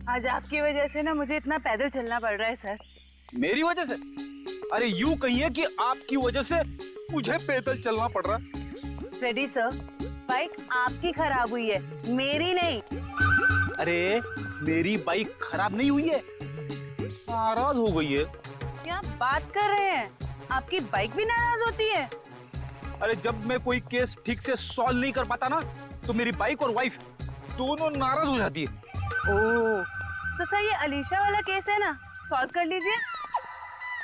आज आपकी वजह से ना मुझे इतना पैदल चलना पड़ रहा है सर। मेरी वजह से? अरे यूं कहिए कि आपकी वजह से मुझे पैदल चलना पड़ रहा है। फ्रेडी सर, बाइक आपकी खराब हुई है, मेरी नहीं। अरे मेरी बाइक खराब नहीं हुई है, नाराज हो गई है। क्या बात कर रहे हैं? आपकी बाइक भी नाराज होती है? अरे जब मैं कोई केस ठीक से सॉल्व नहीं कर पाता ना, तो मेरी बाइक और वाइफ दोनों नाराज हो जाती है। ओह, तो सर ये अलीशा वाला केस है ना, सॉल्व कर लीजिए।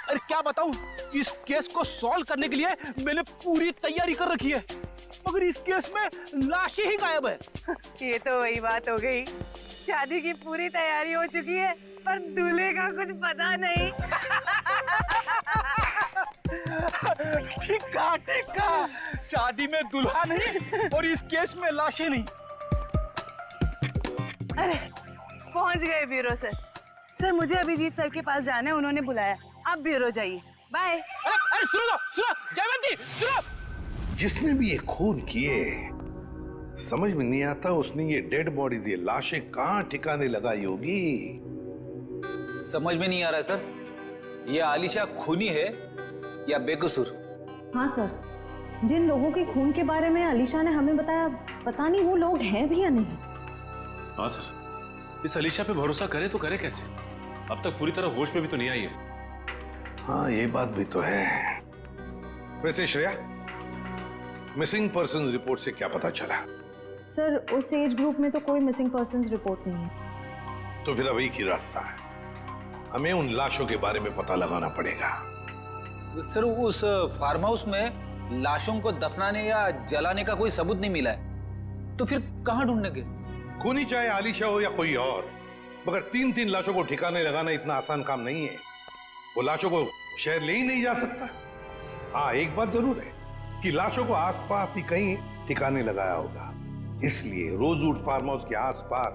अरे क्या बताऊं, इस केस को सॉल्व करने के लिए मैंने पूरी तैयारी कर रखी है, मगर इस केस में लाशें ही गायब है। ये तो वही बात हो गई, शादी की पूरी तैयारी हो चुकी है पर दूल्हे का कुछ पता नहीं। ठीक कहा, शादी में दुल्हा नहीं और इस केस में लाशें नहीं। अरे पहुंच गए ब्यूरो सर। सर मुझे अभिजीत सर के पास जाना है, उन्होंने बुलाया। आप ब्यूरो जाइए, बाय। अरे सुनो जयवंती, सुनो। जिसने भी ये खून किए, समझ में नहीं आता उसने ये डेड बॉडीज, ये लाशें कहाँ ठिकाने लगाई होगी। समझ में नहीं आ रहा है सर, ये आलिशा खूनी है या बेकसूर? हाँ सर, जिन लोगों के खून के बारे में अलीशा ने हमें बताया, पता नहीं वो लोग हैं भी या नहीं। हाँ सर, इस अलीशा पे भरोसा करे तो करे कैसे? अब तक पूरी तरह होश में भी तो नहीं आई है। हाँ ये बात भी तो है। वैसे श्रेया, मिसिंग पर्सन रिपोर्ट से क्या पता चला? सर उस एज ग्रुप में तो कोई मिसिंग पर्संस रिपोर्ट नहीं है। तो फिर अब एक ही रास्ता है, हमें उन लाशों के बारे में पता लगाना पड़ेगा। सर उस फार्म हाउस में लाशों को दफनाने या जलाने का कोई सबूत नहीं मिला है, तो फिर कहाँ ढूंढने? खूनी चाहे आलिशा हो या कोई और, मगर 3-3 लाशों को ठिकाने लगाना इतना आसान काम नहीं है। वो लाशों को शहर ले ही नहीं जा सकता। हाँ एक बात जरूर है कि लाशों को आसपास ही कहीं ठिकाने लगाया होगा, इसलिए रोजवुड फार्म हाउस के आसपास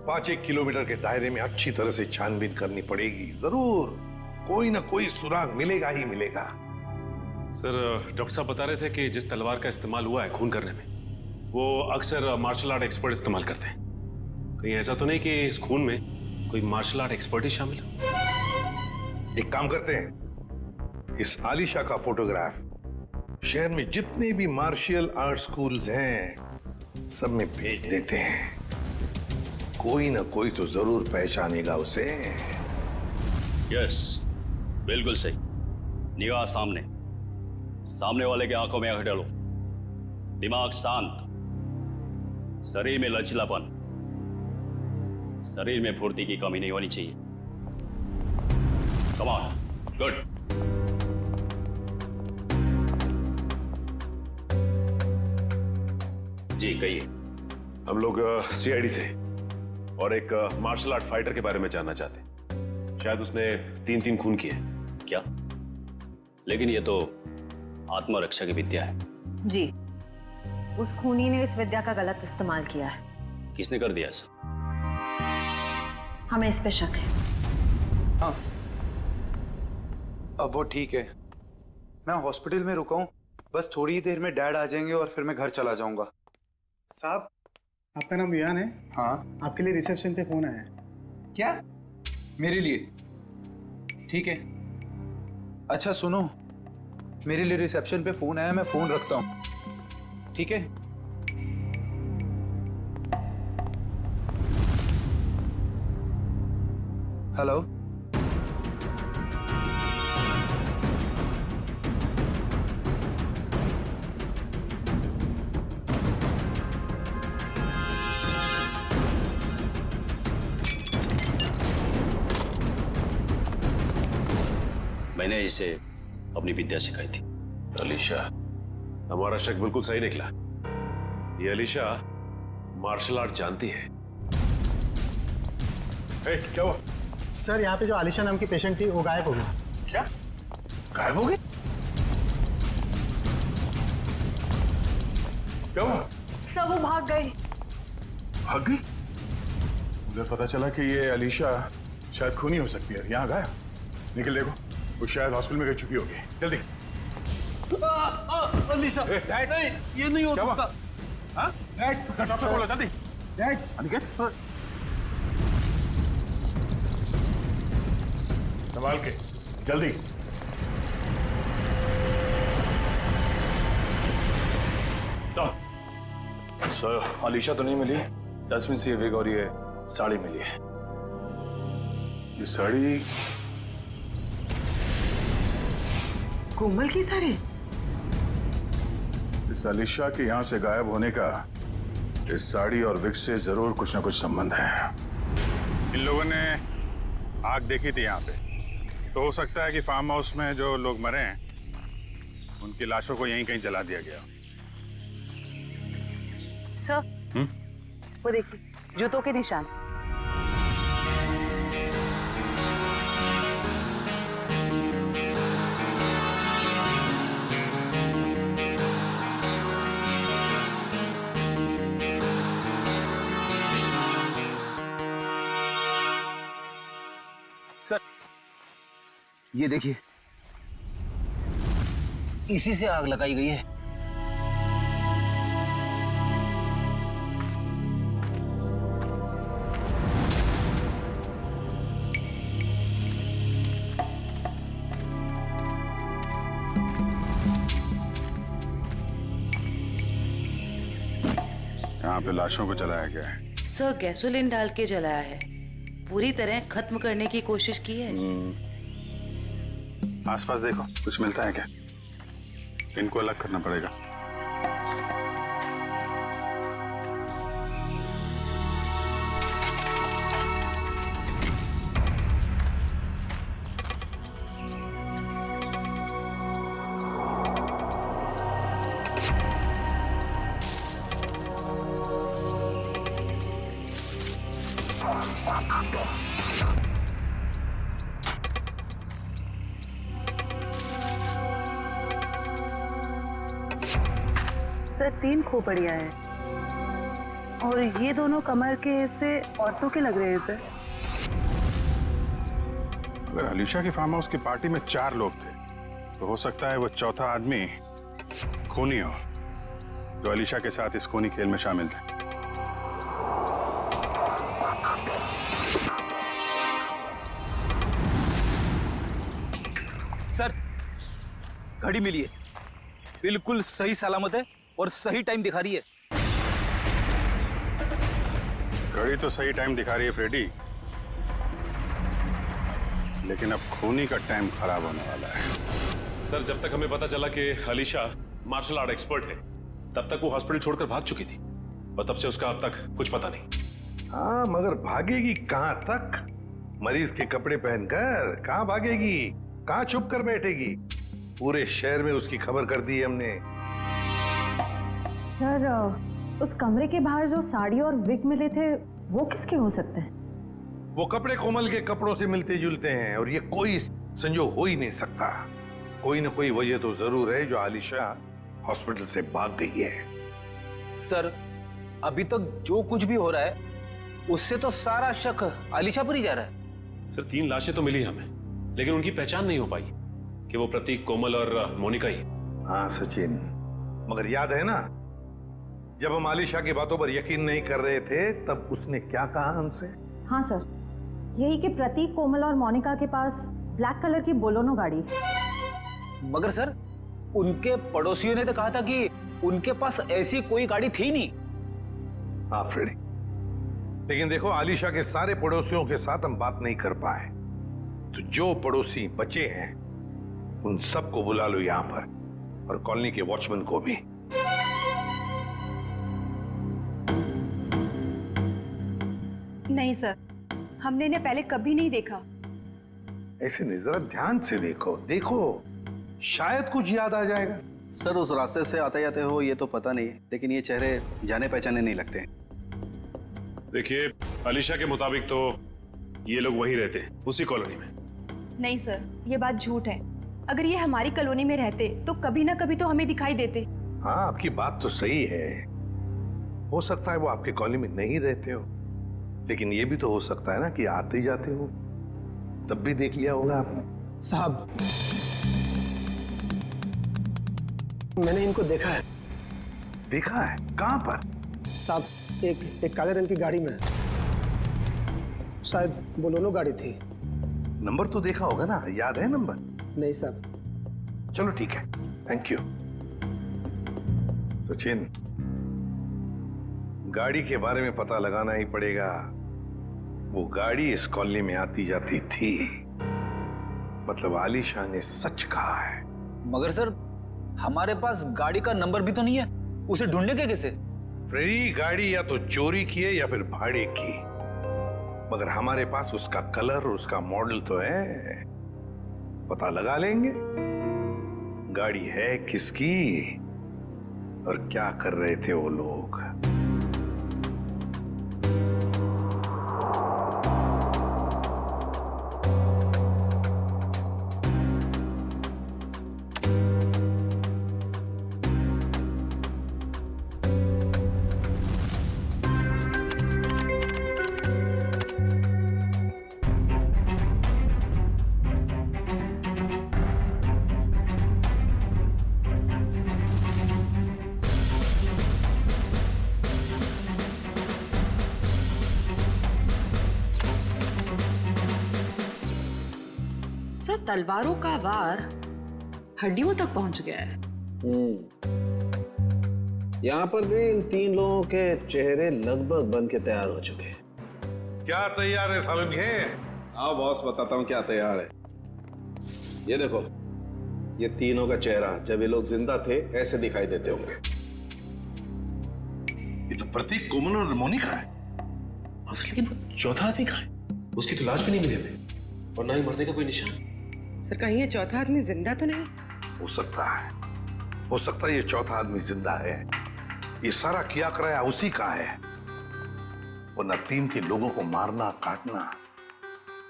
5-1 किलोमीटर के दायरे में अच्छी तरह से छानबीन करनी पड़ेगी। जरूर कोई ना कोई सुराग मिलेगा ही मिलेगा। सर डॉक्टर साहब बता रहे थे कि जिस तलवार का इस्तेमाल हुआ है खून करने में, वो अक्सर मार्शल आर्ट एक्सपर्ट इस्तेमाल करते हैं। कहीं ऐसा तो नहीं कि इस खून में कोई मार्शल आर्ट एक्सपर्ट ही शामिल हो? एक काम करते हैं, इस आलिशा का फोटोग्राफ शहर में जितने भी मार्शल आर्ट स्कूल्स हैं सब में भेज देते हैं। कोई ना कोई तो जरूर पहचानेगा उसे। यस, बिल्कुल सही। निगाह सामने, सामने वाले के आंखों में आंख डालो, दिमाग शांत, शरीर में लचीलापन, शरीर में फुर्ती की कमी नहीं होनी चाहिए। Come on, good. जी कहिए। हम लोग सीआईडी से और एक मार्शल आर्ट फाइटर के बारे में जानना चाहते हैं। शायद उसने 3 खून किए। क्या? लेकिन ये तो आत्मरक्षा की विद्या है। जी, उस खूनी ने इस विद्या का गलत इस्तेमाल किया है। किसने कर दिया ऐसा? हमें इस पे शक है। हाँ, अब वो ठीक है। मैं हॉस्पिटल में रुका हूँ, बस थोड़ी ही देर में डैड आ जाएंगे और फिर मैं घर चला जाऊंगा। साहब, आपका नाम रियान है? हाँ। आपके लिए रिसेप्शन पे फोन आया है। क्या? मेरे लिए? ठीक है। अच्छा सुनो, मेरे लिए रिसेप्शन पे फोन आया, मैं फोन रखता हूँ, ठीक है? हेलो, मैंने इसे अपनी विद्या सिखाई थी। अलीशा, हमारा शक बिल्कुल सही निकला। ये अलीशा मार्शल आर्ट जानती है। क्या हुआ? सर यहाँ पे जो आलिशा नाम की पेशेंट थी वो गायब हो गई। क्या गायब हो गई? क्या हुआ? सब वो भाग गई। भाग गई? मुझे पता चला कि ये अलीशा शायद खूनी हो सकती है। यहाँ गायब। निकल देखो, वो शायद हॉस्पिटल में गई चुकी होगी। जल्दी। अलीशा, डैड नहीं, ये नहीं हो सकता। हाँ? डैड, डॉक्टर बोलो जल्दी। डैड, अनिकेत, संभाल के, जल्दी। सर, अलीशा तो नहीं मिली। डस्टबिन से ये विग और ये साड़ी मिली है। ये साड़ी कोमल की साड़ी? इस अलीशा के यहाँ से गायब होने का इस साड़ी और विग से जरूर कुछ ना कुछ संबंध है। इन लोगों ने आग देखी थी यहाँ पे, तो हो सकता है कि फार्म हाउस में जो लोग मरे हैं उनकी लाशों को यहीं कहीं जला दिया गया। सर, वो देखिए, जूतों के निशान। सर, ये देखिए, इसी से आग लगाई गई है। यहाँ पे लाशों को जलाया गया है। सर, गैसोलीन डाल के जलाया है। पूरी तरह खत्म करने की कोशिश की है। आसपास देखो, कुछ मिलता है क्या? इनको अलग करना पड़ेगा। सर, 3 खोपड़ियां हैं और ये दोनों कमर के हिस्से औरतों के लग रहे हैं सर। अगर अलीशा की फार्म हाउस की पार्टी में 4 लोग थे, तो हो सकता है वो चौथा आदमी खूनी हो, जो अलीशा के साथ इस खूनी खेल में शामिल थे। सर, घड़ी मिली है, बिल्कुल सही सलामत है और सही टाइम दिखा रही है। घड़ी तो सही टाइम दिखा रही है फ्रेडी, लेकिन अब खूनी का टाइम खराब होने वाला है। सर, जब तक हमें पता चला कि अलीशा मार्शल आर्ट एक्सपर्ट है, तब तक वो हॉस्पिटल छोड़कर भाग चुकी थी और तब से उसका अब तक कुछ पता नहीं। हाँ, मगर भागेगी कहां तक? मरीज के कपड़े पहनकर कहां भागेगी? कहां छुप कर बैठेगी? पूरे शहर में उसकी खबर कर दी है हमने। सर, उस कमरे के बाहर जो साड़ी और विग मिले थे वो किसके हो सकते हैं? वो कपड़े कोमल के कपड़ों से मिलते जुलते हैं और ये कोई संजोग हो ही नहीं सकता। कोई ना कोई वजह तो जरूर है जो आलिशा हॉस्पिटल से भाग गई है। सर, अभी तक जो कुछ भी हो रहा है उससे तो सारा शक आलिशा पर ही जा रहा है। सर, 3 लाशें तो मिली हमें, लेकिन उनकी पहचान नहीं हो पाई कि वो प्रतीक, कोमल और मोनिका ही। हाँ सचिन, मगर याद है ना, जब हम आलिशा की बातों पर यकीन नहीं कर रहे थे तब उसने क्या कहा हमसे? हाँ सर, यही कि प्रतीक, कोमल और मोनिका के पास ब्लैक कलर की बोलोनो गाड़ी। मगर सर, उनके पड़ोसियों ने तो कहा था कि उनके पास ऐसी कोई गाड़ी थी नहीं। हाँ फ्रेडी, लेकिन देखो, आलिशा के सारे पड़ोसियों के साथ हम बात नहीं कर पाए, तो जो पड़ोसी बचे हैं उन सबको बुला लो यहाँ पर, और कॉलोनी के वॉचमैन को भी। नहीं सर, हमने इन्हें पहले कभी नहीं देखा। ऐसे नहीं, जरा ध्यान से देखो, देखो शायद कुछ याद आ जाएगा। सर, उस रास्ते से आते जाते हो ये तो पता नहीं है, लेकिन ये चेहरे जाने पहचाने नहीं लगते। देखिए, अलीशा के मुताबिक तो ये लोग वहीं रहते हैं, उसी कॉलोनी में। नहीं सर, ये बात झूठ है। अगर ये हमारी कॉलोनी में रहते तो कभी ना कभी तो हमें दिखाई देते। हाँ, आपकी बात तो सही है, हो सकता है वो आपके कॉलोनी में नहीं रहते हो, लेकिन ये भी तो हो सकता है ना कि आते जाते हो, तब भी देख लिया होगा आपने। साहब, मैंने इनको देखा है। देखा है? कहां पर? साहब, एक काले रंग की गाड़ी में, शायद बोलोनो गाड़ी थी। नंबर तो देखा होगा ना, याद है नंबर? नहीं साहब। चलो ठीक है, थैंक यू। सचिन, गाड़ी के बारे में पता लगाना ही पड़ेगा। वो गाड़ी इस कॉलोनी में आती जाती थी, मतलब आलिशा ने सच कहा है। मगर सर, हमारे पास गाड़ी का नंबर भी तो नहीं है, उसे ढूंढने के कैसे? फ्रेडी, गाड़ी या तो चोरी की है या फिर भाड़े की, मगर हमारे पास उसका कलर और उसका मॉडल तो है, पता लगा लेंगे गाड़ी है किसकी और क्या कर रहे थे वो लोग। सर, तलवारों का वार हड्डियों तक पहुंच गया है। यहाँ पर भी इन 3 लोगों के चेहरे लगभग बन के तैयार हो चुके हैं। क्या तैयार है सालुंखे? आओ बॉस, बताता हूँ क्या तैयार है। ये देखो, ये तीनों का चेहरा जब ये लोग जिंदा थे ऐसे दिखाई देते होंगे। ये तो प्रतीक, कोमल और मोनिका है। लेकिन वो चौथा आदमी कहाँ है? उसकी तो लाश भी नहीं मिली हमें, और ना ही मरने का कोई निशान। सर, कहीं ये चौथा आदमी जिंदा तो नहीं? हो सकता है ये चौथा आदमी जिंदा है। ये सारा किया कराया उसी का है, वरना 3 लोगों को मारना, काटना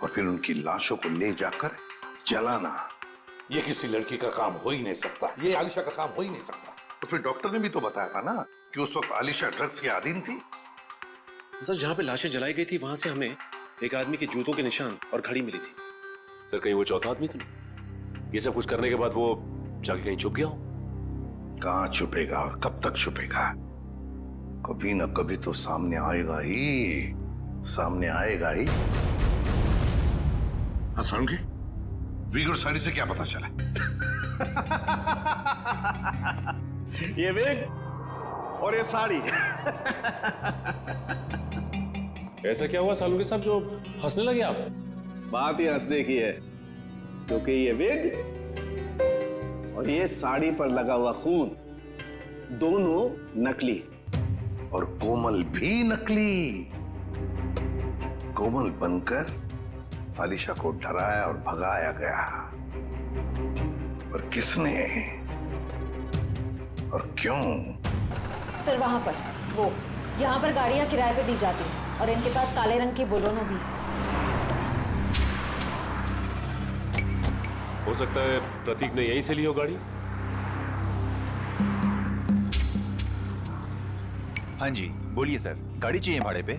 और फिर उनकी लाशों को ले जाकर जलाना, ये किसी लड़की का काम हो ही नहीं सकता। ये आलिशा का काम हो ही नहीं सकता। तो फिर डॉक्टर ने भी तो बताया था ना कि उस वक्त आलिशा ड्रग्स के अधीन थी। सर, जहाँ पे लाशें जलाई गई थी वहां से हमें एक आदमी के जूतों के निशान और घड़ी मिली थी। सर, कहीं वो चौथा आदमी तो नहीं? ये सब कुछ करने के बाद वो जाके कहीं छुप गया हो? कहाँ छुपेगा और कब तक छुपेगा? कभी ना कभी तो सामने आएगा ही, सामने आएगा ही। हाँ सालुंखे, विग और साड़ी से क्या पता चला? ये विग और ये साड़ी। ऐसा क्या हुआ सालुंखे साहब जो हंसने लगे आप? बात ही हंसने की है, क्योंकि ये विग और ये साड़ी पर लगा हुआ खून दोनों नकली, और कोमल भी नकली। कोमल बनकर आलिशा को डराया और भगाया गया, पर किसने और क्यों? सर, वहां पर वो, यहाँ पर गाड़ियां किराए पे दी जाती हैं और इनके पास काले रंग की बोलोनो भी। हो सकता है प्रतीक ने यहीं से ली हो गाड़ी। हाँ जी, बोलिए सर, गाड़ी चाहिए भाड़े पे?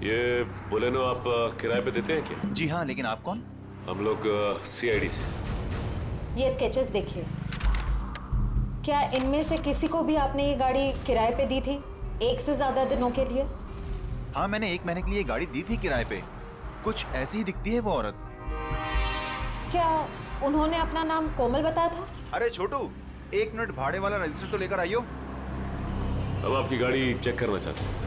ये बोलेनो आप किराए पे देते हैं क्या? जी हाँ, लेकिन आप कौन? हम लोग CID से। ये स्केचेस देखिए, क्या इनमें से किसी को भी आपने ये गाड़ी किराए पे दी थी 1 से ज्यादा दिनों के लिए? हाँ, मैंने 1 महीने के लिए गाड़ी दी थी किराए पे। कुछ ऐसी ही दिखती है वो औरत। क्या उन्होंने अपना नाम कोमल बताया था? अरे छोटू, 1 मिनट, भाड़े वाला रजिस्टर तो लेकर आइयो। हम आपकी गाड़ी चेक करना चाहते हैं।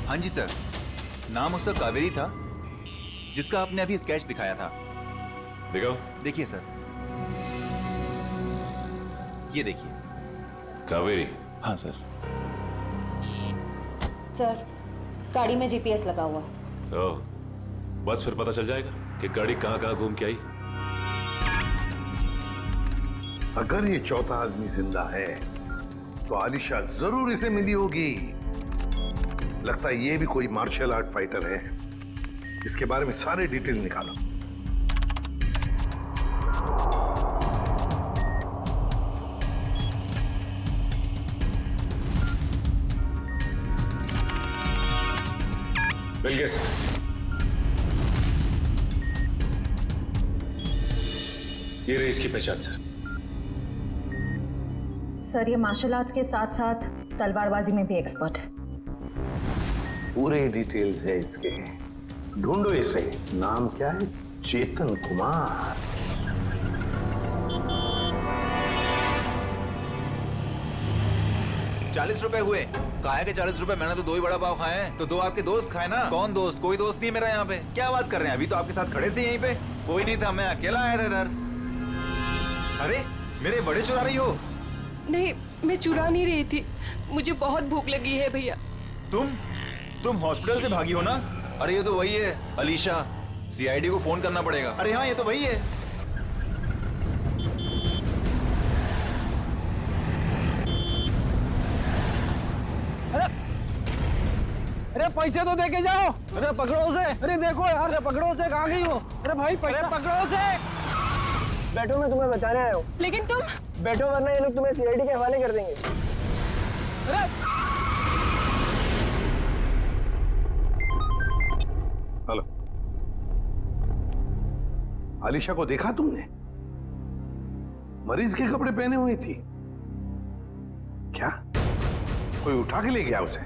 हाँ जी सर, नाम उसका कावेरी था, जिसका आपने अभी स्केच दिखाया था। दिखाओ। देखिए सर, ये देखिए। कावेरी? हाँ सर। सर, गाड़ी में GPS लगा हुआ। ओह, बस फिर पता चल जाएगा कि गाड़ी कहाँ कहाँ घूम के आई। अगर ये चौथा आदमी जिंदा है तो आलिशा जरूर इसे मिली होगी। लगता है ये भी कोई मार्शल आर्ट फाइटर है। इसके बारे में सारे डिटेल निकालो। मिल गया सर। ये रही इसकी पहचान सर। सर ये मार्शल आर्ट्स के साथ साथ तलवारबाजी में भी एक्सपर्ट है। पूरे डिटेल्स है इसके, ढूंढो इसे। नाम क्या है? चेतन कुमार। ₹40 हुए। काहे के ₹40? मैंने तो 2 ही बड़ा पाव खाए हैं। तो 2 आपके दोस्त खाए ना। कौन दोस्त? कोई दोस्त नहीं मेरा यहाँ पे। क्या बात कर रहे हैं? अभी तो आपके साथ खड़े थे यहीं पे। कोई नहीं था, मैं अकेला आया था इधर। अरे मेरे बड़े चुरा रही हो? नहीं, मैं चुरा नहीं रही थी, मुझे बहुत भूख लगी है भैया। तुम हॉस्पिटल से भागी हो ना? अरे ये तो वही है अलीशा। सीआईडी को फोन करना पड़ेगा। अरे हाँ, ये तो वही है। अरे पैसे तो दे के जाओ। अरे पकड़ो उसे। अरे देखो यार, अरे पकड़ो उसे। कहाँ गई हो? अरे भाई पैसे पकड़ो उसे। बैठो, मैं तुम्हें बताने आया हूँ। लेकिन तुम बैठो वरना ये लोग तुम्हें सीआईडी के हवाले कर देंगे। हेलो, आलिशा को देखा तुमने? मरीज के कपड़े पहने हुई थी। क्या कोई उठा के ले गया उसे?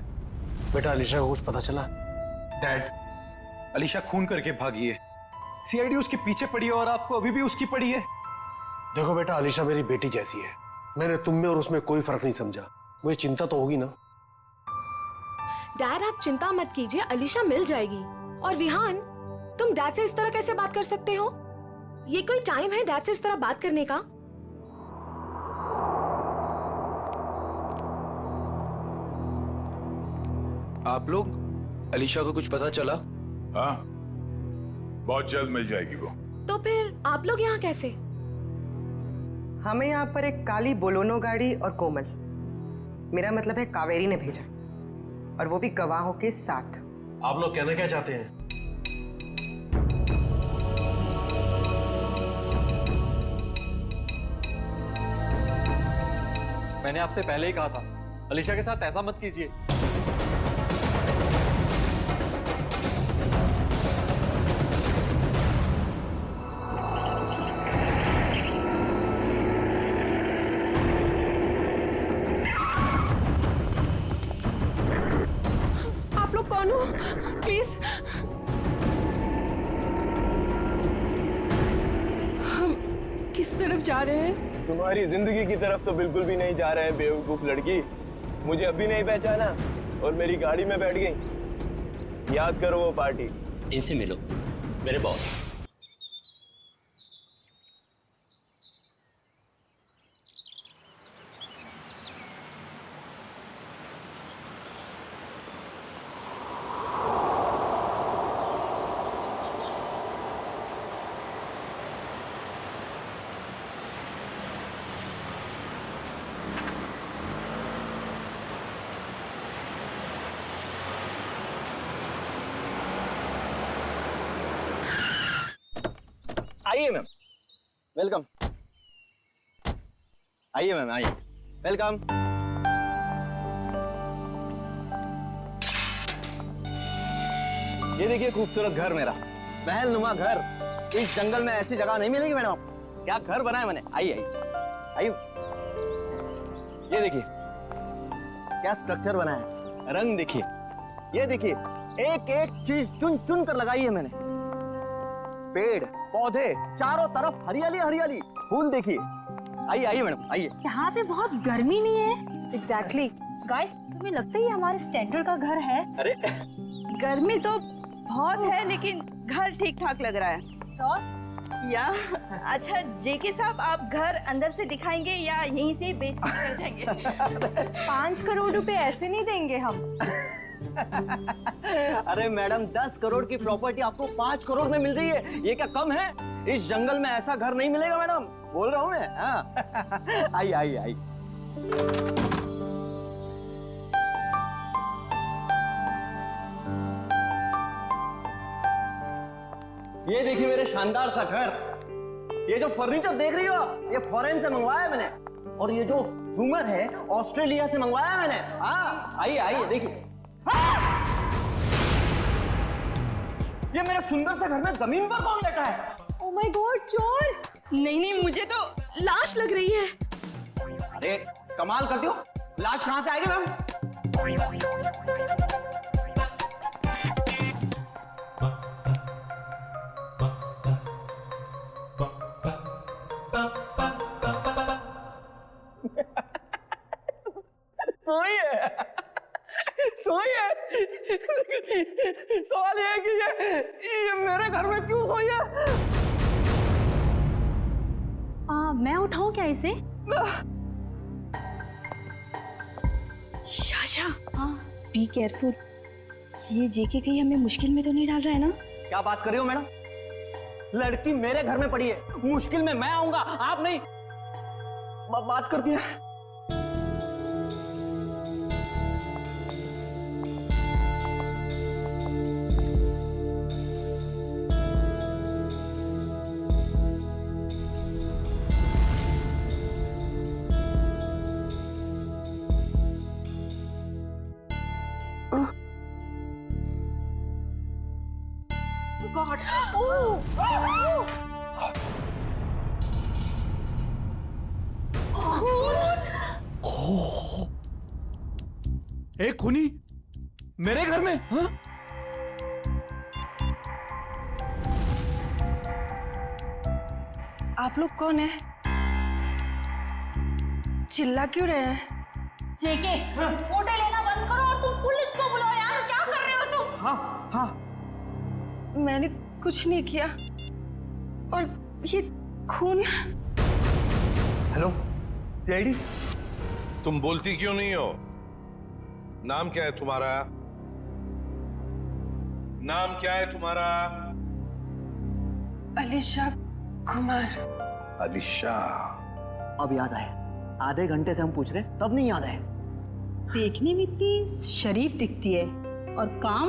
बेटा अलीशा को कुछ पता चला? डैड, अलीशा खून करके भागी है। सीआईडी उसके पीछे पड़ी है और आपको अभी भी उसकी पड़ी है। देखो बेटा, अलीशा मेरी बेटी जैसी है। मैंने तुम में और उसमें कोई फर्क नहीं समझा। मुझे चिंता तो होगी ना। डैड आप चिंता मत कीजिए, अलीशा मिल जाएगी। और विहान, तुम डैड से इस तरह कैसे बात कर सकते हो? ये कोई टाइम है डैड से इस तरह बात करने का? आप लोग, अलीशा को कुछ पता चला? हाँ, बहुत जल्द मिल जाएगी वो। तो फिर आप लोग यहाँ कैसे? हमें यहाँ पर एक काली बोलोनो गाड़ी और कोमल, मेरा मतलब है कावेरी ने भेजा, और वो भी गवाहों के साथ। आप लोग कहना क्या चाहते हैं? मैंने आपसे पहले ही कहा था, अलीशा के साथ ऐसा मत कीजिए। आप लोग कौन हो? प्लीज, हम किस तरफ जा रहे हैं? तुम्हारी जिंदगी की तरफ तो बिल्कुल भी नहीं जा रहे हैं बेवकूफ लड़की। मुझे अभी नहीं पहचाना और मेरी गाड़ी में बैठ गई। याद करो वो पार्टी। इनसे मिलो, मेरे बॉस। आइए मैम, वेलकम। आइए मैम, आइए, वेलकम। ये देखिए खूबसूरत घर मेरा, महल नुमा घर। इस जंगल में ऐसी जगह नहीं मिलेगी मैडम। क्या घर बनाया मैंने। आइए आइए आइए, ये देखिए क्या स्ट्रक्चर बनाया है। रंग देखिए, ये देखिए एक एक चीज चुन चुन कर लगाई है मैंने। पेड़ पौधे चारों तरफ हरियाली हरियाली। फूल देखिए। आइए आइए मैडम, आइए। यहाँ पे बहुत गर्मी नहीं है? एग्जैक्टली। गाइस, तुम्हें लगता है ये हमारे स्टैंडर्ड का घर है? अरे गर्मी तो बहुत है, लेकिन घर ठीक ठाक लग रहा है। तो या अच्छा जेके साहब, आप घर अंदर से दिखाएंगे या यहीं से बेच कर निकल जाएंगे? 5 करोड़ रुपए ऐसे नहीं देंगे हम। अरे मैडम, 10 करोड़ की प्रॉपर्टी आपको 5 करोड़ में मिल रही है। ये क्या कम है? इस जंगल में ऐसा घर नहीं मिलेगा मैडम, बोल रहा हूँ मैं। हाँ। आइए आइए आइए। ये देखिए मेरे शानदार सा घर। ये जो फर्नीचर देख रही हो आप, ये फॉरेन से मंगवाया है मैंने। और ये जो झूमर है, ऑस्ट्रेलिया से मंगवाया है मैंने। हाँ, आइए आइए देखिए। ये मेरे सुंदर से घर में जमीन पर कौन बैठा है? ओह माय गॉड, चोर! नहीं मुझे तो लाश लग रही है। अरे कमाल करती हो, लाश कहाँ से आएगी मैम? सोई है, सोई है। सवाल ये है कि ये मेरे घर में क्यों सोई है? मैं उठाऊं क्या इसे? शाशा, हाँ बी केयरफुल। ये जेके कहीं हमें मुश्किल में तो नहीं डाल रहा है ना? क्या बात कर रही हो मैडम? लड़की मेरे घर में पड़ी है, मुश्किल में मैं आऊंगा, आप नहीं। बात करती है। God. एक खूनी मेरे घर में? हाँ? आप लोग कौन है? चिल्ला क्यों रहे हैं? जेके, फोटो लेना बंद करो और तुम पुलिस को बुलाओ यार, क्या कर रहे हो तुम? हाँ हाँ, मैंने कुछ नहीं किया। और ये खून। हेलो सीआईडी, तुम बोलती क्यों नहीं हो? नाम क्या है तुम्हारा? नाम क्या है तुम्हारा? अलीशा कुमार। अलीशा। अब याद आया, आधे घंटे से हम पूछ रहे तब नहीं याद आया। देखने में इतनी शरीफ दिखती है और काम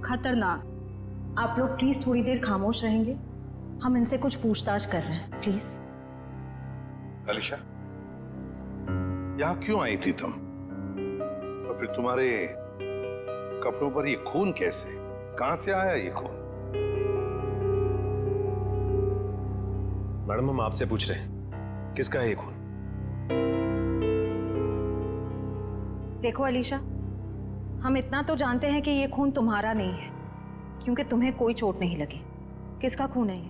खतरनाक। आप लोग प्लीज थोड़ी देर खामोश रहेंगे, हम इनसे कुछ पूछताछ कर रहे हैं, प्लीज। अलीशा, यहां क्यों आई थी तुम? और फिर तुम्हारे कपड़ों पर ये खून कैसे? कहां से आया ये खून? मैडम हम आपसे पूछ रहे हैं, किसका है ये खून? देखो अलीशा, हम इतना तो जानते हैं कि ये खून तुम्हारा नहीं है, क्योंकि तुम्हें कोई चोट नहीं लगी। किसका खून है ये?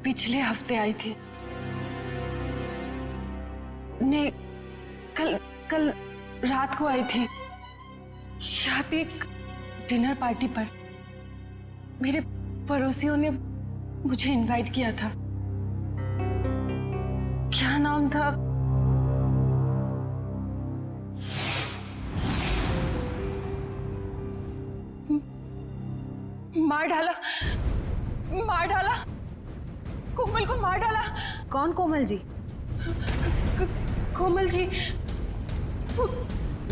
पिछले हफ्ते आई थी। नहीं, कल रात को आई थी। यहाँ पे एक डिनर पार्टी पर मेरे पड़ोसियों ने मुझे इनवाइट किया था। क्या नाम था? मार डाला कोमल को, मार डाला। कौन कोमल जी? कोमल जी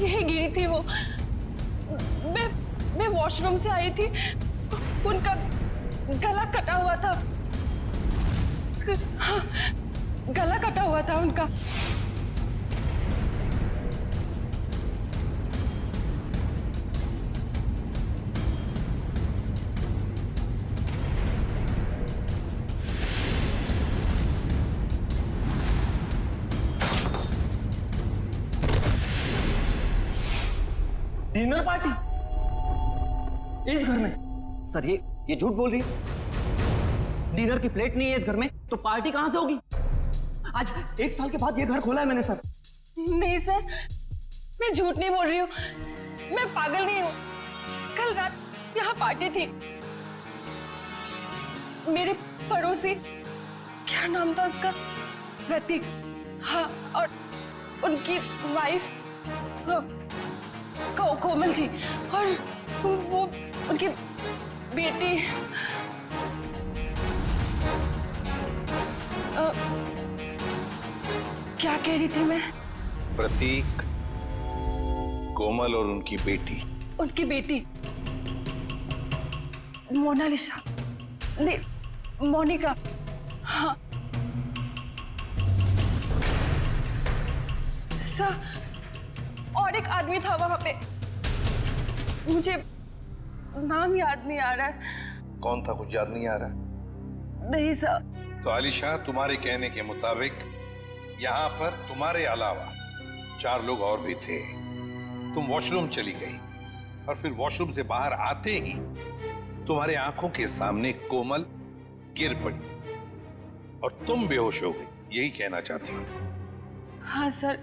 यही गिरी थी वो। मैं वॉशरूम से आई थी, उनका गला कटा हुआ था। हाँ, गला कटा हुआ था उनका। डिनर पार्टी इस घर में? सर ये झूठ बोल रही है। डिनर की प्लेट नहीं है इस घर में, तो पार्टी कहां से होगी? आज 1 साल के बाद ये घर खोला है मैंने सर। नहीं सर, मैं झूठ नहीं बोल रही हूँ, मैं पागल नहीं हूँ। कल रात यहाँ पार्टी थी। मेरे पड़ोसी, क्या नाम था उसका? प्रतीक। हाँ, और उनकी वाइफ कोमल जी, और वो उनकी बेटी। क्या कह रही थी मैं? प्रतीक, कोमल और उनकी बेटी। उनकी बेटी मोनालिसा, नहीं मोनिका। हाँ सर, और एक आदमी था वहां पे, मुझे नाम याद नहीं आ रहा है। कौन था? कुछ याद नहीं आ रहा? नहीं सर। तो आलिशा, तुम्हारे कहने के मुताबिक यहां पर तुम्हारे अलावा 4 लोग और भी थे। तुम वॉशरूम चली गई और फिर वॉशरूम से बाहर आते ही तुम्हारे आंखों के सामने कोमल गिर पड़ी और तुम बेहोश हो गई। यही कहना चाहती हूँ? हाँ सर,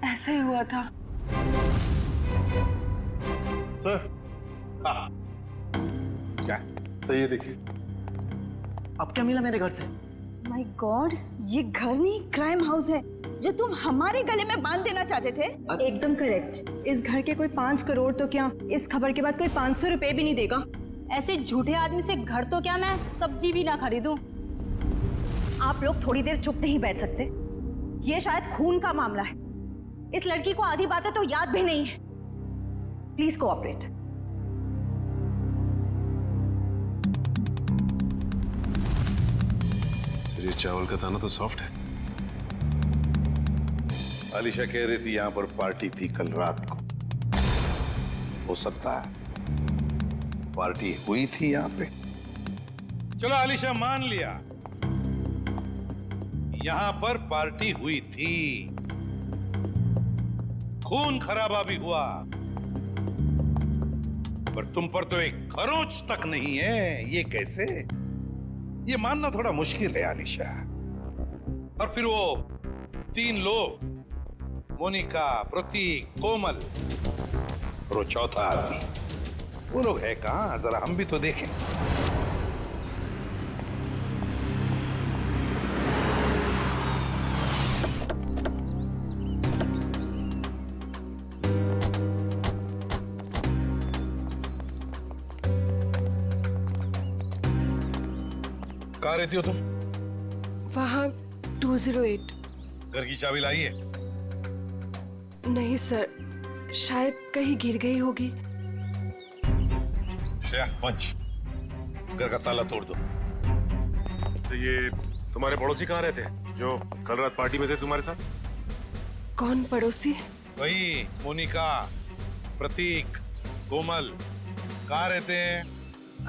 ऐसा ही हुआ था। सर, हाँ, क्या सही है? देखिए, अब क्या मिला मेरे घर से? माय गॉड, ये घर नहीं क्राइम हाउस है जो तुम हमारे गले में बांध देना चाहते थे। एकदम करेक्ट। इस घर के कोई 5 करोड़ तो क्या, इस खबर के बाद कोई 500 रुपए भी नहीं देगा। ऐसे झूठे आदमी से घर तो क्या, मैं सब्जी भी ना खरीदूं। आप लोग थोड़ी देर चुप नहीं बैठ सकते? ये शायद खून का मामला है। इस लड़की को आधी बातें तो याद भी नहीं है। Please cooperate. सर, ये चावल का दाना तो सॉफ्ट है। आलिशा कह रही थी यहां पर पार्टी थी कल रात को। हो सकता है पार्टी हुई थी यहां पे। चलो आलिशा, मान लिया यहां पर पार्टी हुई थी, खून खराबा भी हुआ, पर तुम पर तो एक खरोंच तक नहीं है। ये कैसे? ये मानना थोड़ा मुश्किल है आलिशा। और फिर वो 3 लोग, मोनिका, प्रतीक, कोमल और वो चौथा आदमी, वो लोग है कहां? जरा हम भी तो देखें। कहाँ रहती हो तुम? वहाँ 208। घर की चाबी लाई है? नहीं सर, शायद कहीं गिर गई होगी। श्रेया, पंच, घर का ताला तोड़ दो। तो ये तुम्हारे पड़ोसी कहाँ रहते हैं जो कल रात पार्टी में थे तुम्हारे साथ? कौन पड़ोसी? वही मोनिका, प्रतीक, कोमल, कहाँ रहते हैं?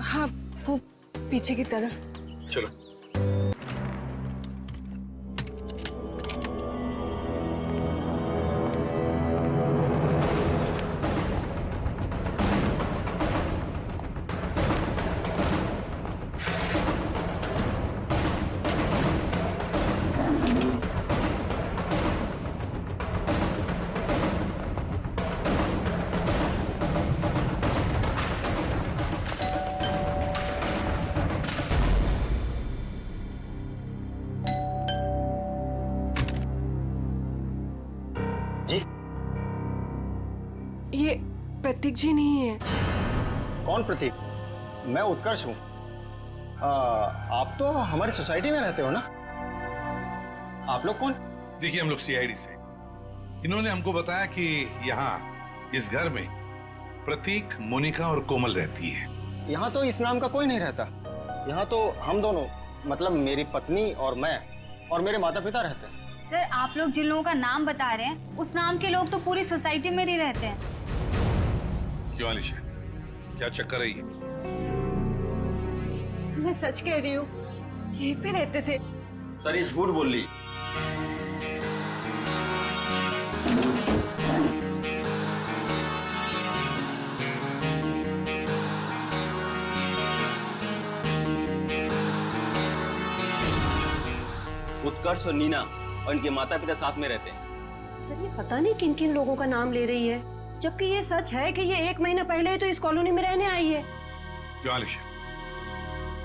हाँ, वो पीछे की तरफ। चलो। ये प्रतीक जी नहीं है। कौन प्रतीक? मैं उत्कर्ष हूँ। आप तो हमारी सोसाइटी में रहते हो ना? आप लोग कौन? देखिए, हम लोग सीआईडी से। इन्होंने हमको बताया कि यहाँ इस घर में प्रतीक, मोनिका और कोमल रहती है। यहाँ तो इस नाम का कोई नहीं रहता। यहाँ तो हम दोनों, मतलब मेरी पत्नी और मैं और मेरे माता पिता रहते हैं। सर, आप लोग जिन लोगों का नाम बता रहे हैं, उस नाम के लोग तो पूरी सोसाइटी में ही रहते हैं। क्यों आलिशा, क्या चक्कर है ये? मैं सच कह रही हूँ, यहीं पे रहते थे। सर, ये झूठ बोल रही। उत्कर्ष और नीना और इनके माता पिता साथ में रहते हैं। सर, ये पता नहीं किन किन लोगों का नाम ले रही है, जबकि ये सच है कि ये 1 महीना पहले ही तो इस कॉलोनी में रहने आई है। क्यों आलिशा,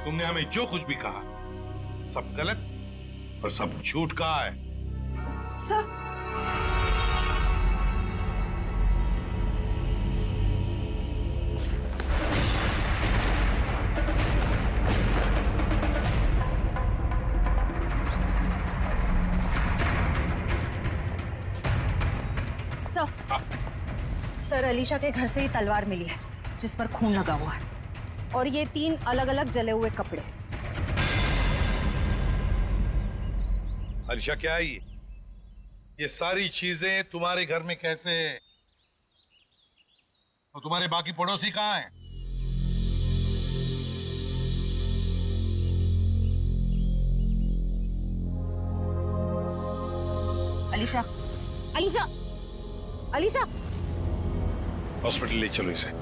तुमने हमें जो कुछ भी कहा सब गलत और सब झूठ कहा है। सर, सर, अलीशा के घर से ही तलवार मिली है जिस पर खून लगा हुआ है, और ये 3 अलग अलग जले हुए कपड़े। अलीशा, क्या है ये सारी चीजें तुम्हारे घर में कैसे? और तुम्हारे बाकी पड़ोसी कहाँ हैं? अलीशा, अलीशा, अलीशा। हॉस्पिटल ले चलो इसे।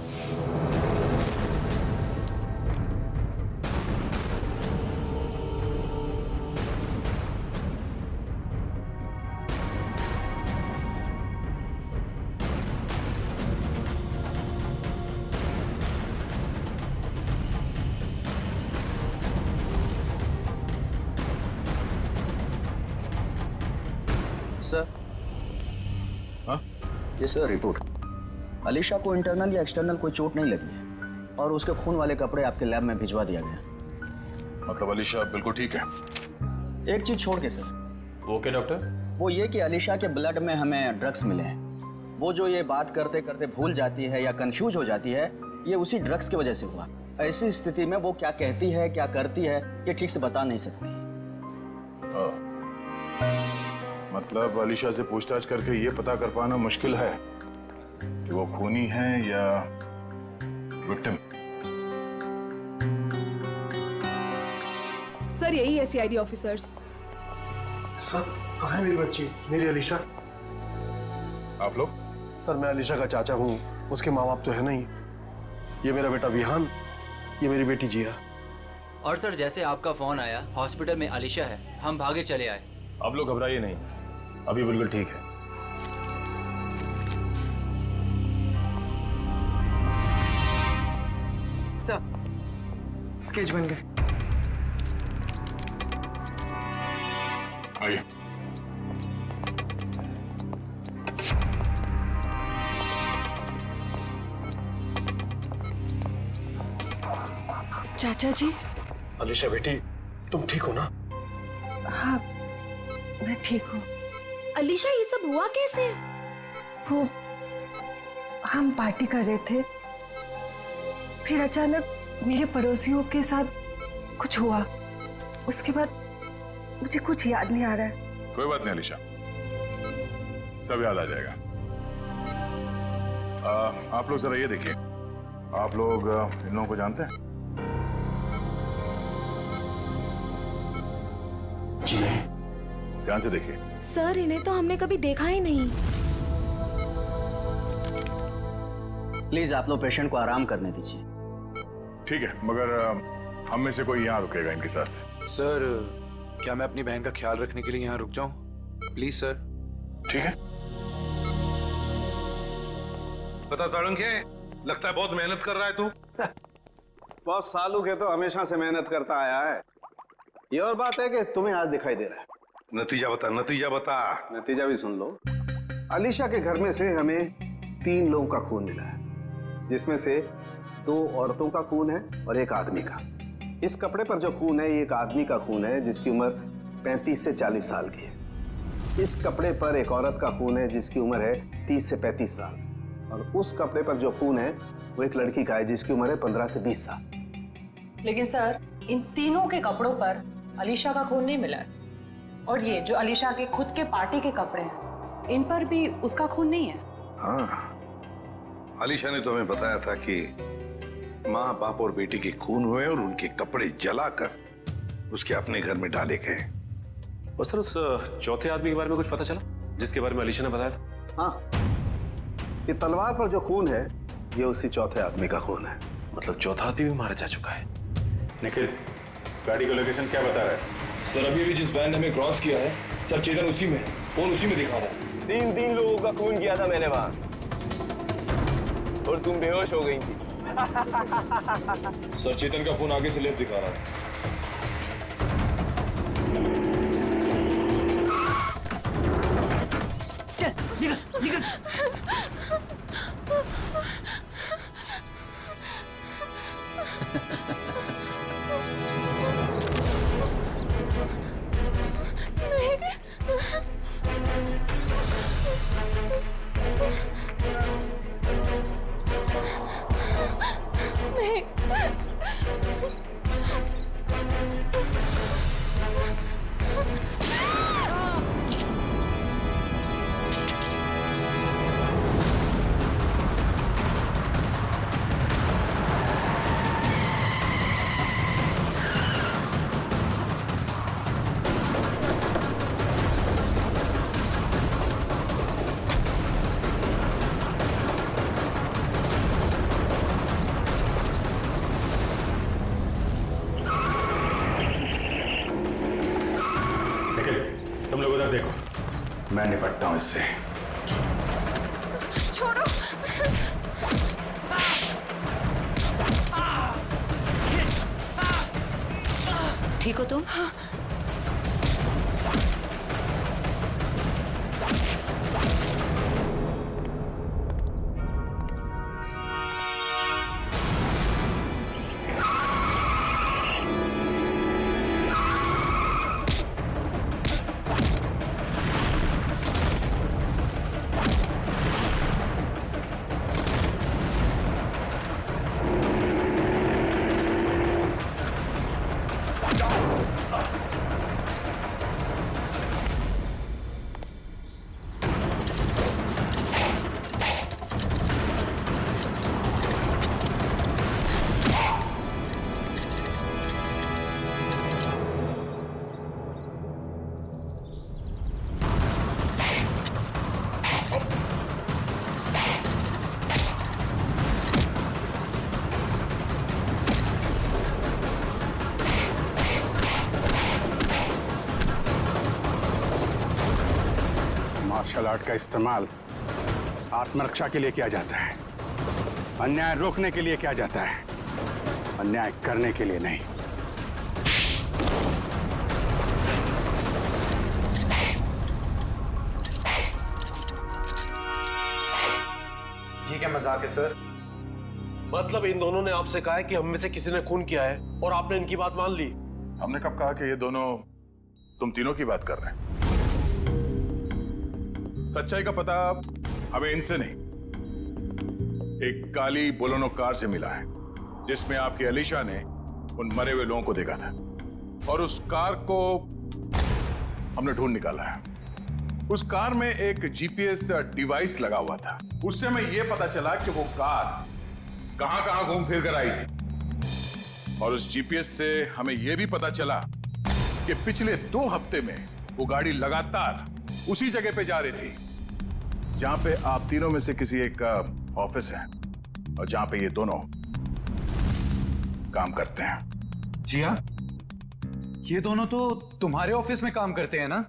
सर। हाँ? ये सर रिपोर्ट। अलीशा को इंटरनल या एक्सटर्नल कोई चोट नहीं लगी है और उसके खून वाले कपड़े आपके लैब में भिजवा दिया गया। मतलब अलीशा बिल्कुल ठीक है? एक चीज छोड़ के सर। Okay doctor. वो ये कि अलीशा के ब्लड में हमें ड्रग्स मिले हैं। वो जो ये बात करते करते भूल जाती है या कंफ्यूज हो जाती है, ये उसी ड्रग्स की वजह से हुआ। ऐसी स्थिति में वो क्या कहती है, क्या करती है, ये ठीक से बता नहीं सकती। मतलब अलीशा से पूछताछ करके ये पता कर पाना मुश्किल है कि वो खूनी है या विक्टिम। सर यही है सीआईडी ऑफिसर्स। सर कहाँ है मेरी बच्ची, मेरी अलीशा? आप लोग? सर मैं अलीशा का चाचा हूँ, उसके माँ बाप तो है नहीं। ये मेरा बेटा विहान, ये मेरी बेटी जिया। और सर जैसे आपका फोन आया हॉस्पिटल में अलीशा है, हम भागे चले आए। आप लोग घबराइए नहीं, अभी बिल्कुल ठीक है। सर स्केच बन गए। आइए। चाचा जी। अलीशा बेटी, तुम ठीक हो ना? हाँ मैं ठीक हूँ। अलीशा ये सब हुआ कैसे? वो हम पार्टी कर रहे थे, फिर अचानक मेरे पड़ोसियों के साथ कुछ हुआ। उसके बाद मुझे कुछ याद नहीं आ रहा है। कोई बात नहीं अलीशा, सब याद आ जाएगा। आप लोग जरा ये देखिए, आप लोग इन लोगों को जानते हैं? जी नहीं। ध्यान से देखिए। सर इन्हें तो हमने कभी देखा ही नहीं। प्लीज आप लोग पेशेंट को आराम करने दीजिए। ठीक है, मगर हम में से कोई यहाँ रुकेगा इनके साथ? सर क्या मैं अपनी बहन का ख्याल रखने के लिए यहाँ रुक जाऊं? Please sir. ठीक है। पता साळुंखे, लगता है बहुत मेहनत कर रहा है तू। बहुत सालों के तो हमेशा से मेहनत करता आया है। ये और बात है कि तुम्हें आज दिखाई दे रहा है। नतीजा बता, नतीजा बता। नतीजा भी सुन लो। अलीशा के घर में से हमें 3 लोगों का खून मिला है, जिसमें से 2 औरतों का खून है और 1 आदमी का। इस कपड़े पर जो खून है ये एक आदमी का खून है जिसकी उम्र 35 से 40 साल की है। इस कपड़े पर एक औरत का खून है जिसकी उम्र है 30 से 35 साल। और उस कपड़े पर जो खून है वो एक लड़की का है जिसकी उम्र है 15 से 20 साल। लेकिन सर इन तीनों के कपड़ों पर अलीशा का खून नहीं मिला है। और ये जो अलीशा के खुद के पार्टी के कपड़े हैं, इन पर भी उसका खून नहीं है। हाँ, अलीशा ने तो हमें बताया था कि माँ बाप और बेटी के खून हुए और उनके कपड़े जलाकर उसके अपने घर में डाले गए। और सर उस चौथे आदमी के बारे में कुछ पता चला जिसके बारे में अलीशा ने बताया था? हाँ, ये तलवार पर जो खून है ये उसी चौथे आदमी का खून है। मतलब चौथा आदमी भी मारा जा चुका है। निखिल, गाड़ी का लोकेशन क्या बता रहा है? सर अभी भी जिस बैंड हमें क्रॉस किया है सर, चेतन उसी में, फोन उसी में दिखा रहा है। 3 लोगों का खून किया था मैंने वहां, और तुम बेहोश हो गई थी। सर चेतन का फोन आगे से लेफ्ट दिखा रहा है। चल निकल निकल। नहीं उधर देखो, मैं निपटता हूं इससे। छोड़ो। ठीक हो तुम? मार्शल आर्ट का इस्तेमाल आत्मरक्षा के लिए किया जाता है, अन्याय रोकने के लिए किया जाता है, अन्याय करने के लिए नहीं। ये क्या मजाक है सर? मतलब इन दोनों ने आपसे कहा है कि हम में से किसी ने खून किया है और आपने इनकी बात मान ली? हमने कब कहा कि ये दोनों तुम तीनों की बात कर रहे हैं? सच्चाई का पता हमें इनसे नहीं, एक काली बोलेरो कार से मिला है जिसमें आपकी अलीशा ने उन मरे हुए लोगों को देखा था, और उस कार को हमने ढूंढ निकाला है। उस कार में एक जीपीएस डिवाइस लगा हुआ था, उससे हमें यह पता चला कि वो कार कहां कहां घूम फिर कर आई थी, और उस जीपीएस से हमें यह भी पता चला कि पिछले 2 हफ्ते में वो गाड़ी लगातार उसी जगह पे जा रही थी जहां पे आप तीनों में से किसी एक का ऑफिस है और जहां पे ये दोनों काम करते हैं। जी हाँ, ये दोनों तो तुम्हारे ऑफिस में काम करते हैं ना?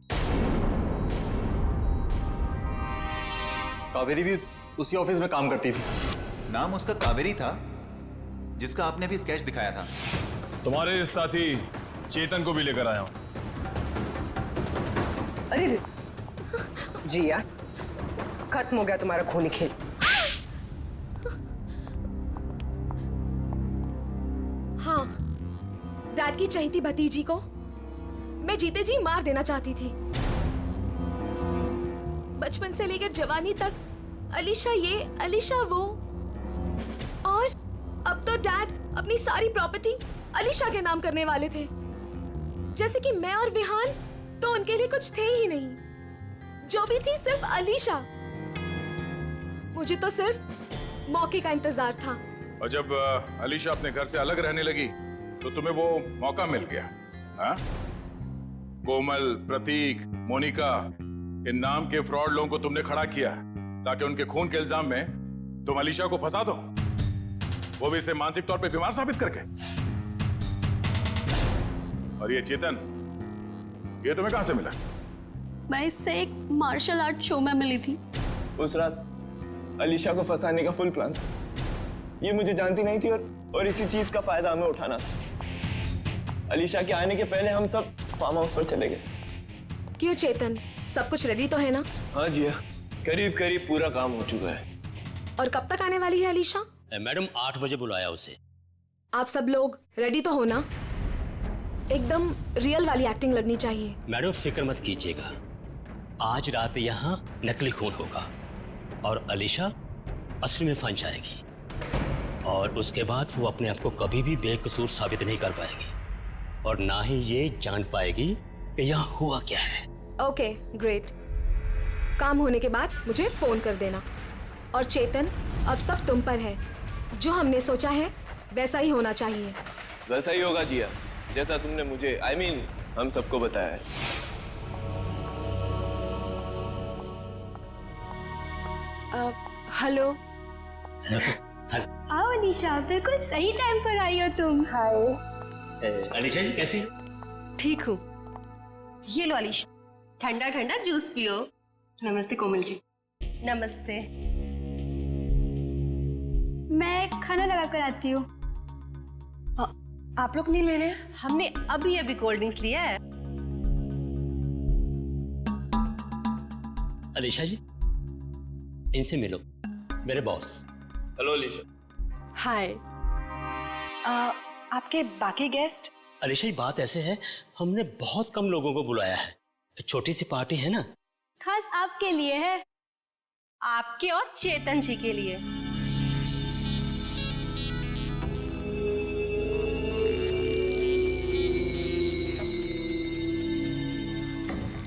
कावेरी भी उसी ऑफिस में काम करती थी। नाम उसका कावेरी था, जिसका आपने भी स्केच दिखाया था। तुम्हारे साथी चेतन को भी लेकर आया हूं। अरे जिया, खत्म हो गया तुम्हारा खूनी खेल। हाँ, डैड की चहेती भतीजी को मैं जीते जी मार देना चाहती थी। बचपन से लेकर जवानी तक अलीशा ये, अलीशा वो, और अब तो डैड अपनी सारी प्रॉपर्टी अलीशा के नाम करने वाले थे। जैसे कि मैं और विहान तो उनके लिए कुछ थे ही नहीं, जो भी थी सिर्फ अलीशा। मुझे तो सिर्फ मौके का इंतजार था। और जब अलीशा अपने घर से अलग रहने लगी तो तुम्हें वो मौका मिल गया, हाँ? कोमल, प्रतीक, मोनिका, इन नाम के फ्रॉड लोगों को तुमने खड़ा किया ताकि उनके खून के इल्जाम में तुम अलीशा को फंसा दो, वो भी इसे मानसिक तौर पे बीमार साबित करके। और ये चेतन, ये तुम्हें कहां से मिला? मैं इससे एक मार्शल आर्ट शो में मिली थी। उस रात अलीशा को फंसाने का फुल प्लान था। ये मुझे जानती नहीं थी और इसी चीज का फायदा हमें उठाना था। अलीशा के आने के पहले हम सब फार्म हाउस पर चले गए। क्यों चेतन, सब कुछ रेडी तो है ना? हाँ जी, करीब करीब पूरा काम हो चुका है। और कब तक आने वाली है अलीशा? मैडम 8 बजे बुलाया उसे। आप सब लोग रेडी तो हो ना? एकदम रियल वाली एक्टिंग लगनी चाहिए। मैडम फिक्र मत कीजिएगा, आज रात यहाँ नकली खून होगा और अलीशा असली में फंस जाएगी, और उसके बाद वो अपने आप को कभी भी बेकसूर साबित नहीं कर पाएगी और ना ही ये जान पाएगी कि यहाँ हुआ क्या है। Okay, great. काम होने के बाद मुझे फोन कर देना। और चेतन, अब सब तुम पर है। जो हमने सोचा है वैसा ही होना चाहिए। वैसा ही होगा जिया, जैसा तुमने मुझे हम सबको बताया है। हेलो। आओ अलीशा, बिल्कुल सही टाइम पर आई हो तुम। अलीशा जी कैसी? ठीक हूँ। ये लो अलीशा, ठंडा ठंडा जूस पियो। नमस्ते कोमल जी। नमस्ते। मैं खाना लगा कर आती हूँ। आप लोग नहीं ले रहे? हमने अभी अभी कोल्ड ड्रिंक्स लिया है। अलीशा जी, इनसे मिलो, मेरे बॉस। हेलो अलीशा। हाय। आपके बाकी गेस्ट? अलीशा जी, बात ऐसे है, हमने बहुत कम लोगों को बुलाया है, छोटी सी पार्टी है ना। खास आपके लिए है, आपके और चेतन जी के लिए।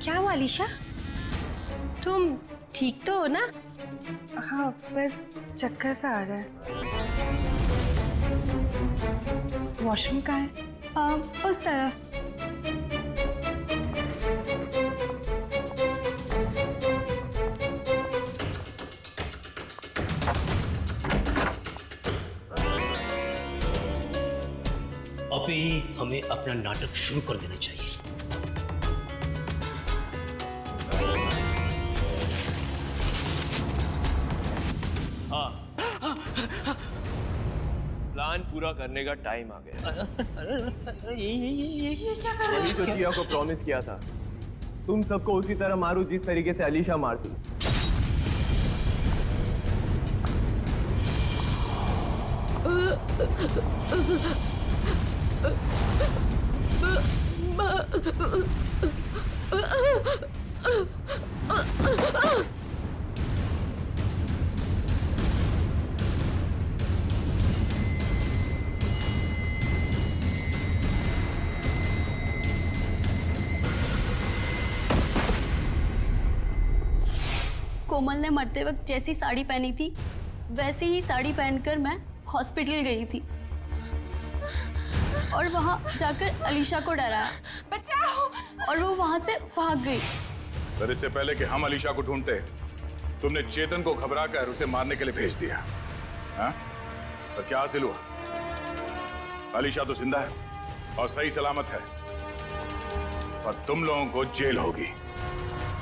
क्या हुआ अलीशा? तुम ठीक तो हो ना? हाँ, बस चक्कर सा आ रहा है। वॉशरूम कहाँ है? उस तरफ। अभी हमें अपना नाटक शुरू कर देना चाहिए। प्लान पूरा करने का टाइम आ गया। ये क्या कर रहे हो? वही तो जिया को प्रॉमिस किया था, तुम सबको उसी तरह मारू जिस तरीके से अलीशा मारती। कोमल ने मरते वक्त जैसी साड़ी पहनी थी वैसी ही साड़ी पहनकर मैं हॉस्पिटल गई थी और वहां जाकर अलीशा को डराया। बचाओ! और वो वहां से भाग गई। पर इससे पहले कि हम अलीशा को ढूंढते, तुमने चेतन को घबराकर उसे मारने के लिए भेज दिया। हाँ? तो क्या हासिल हुआ? अलीशा तो जिंदा है और सही सलामत है, पर तुम लोगों को जेल होगी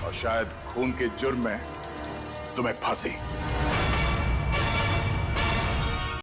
और शायद खून के जुर्म में तुम्हें फांसी।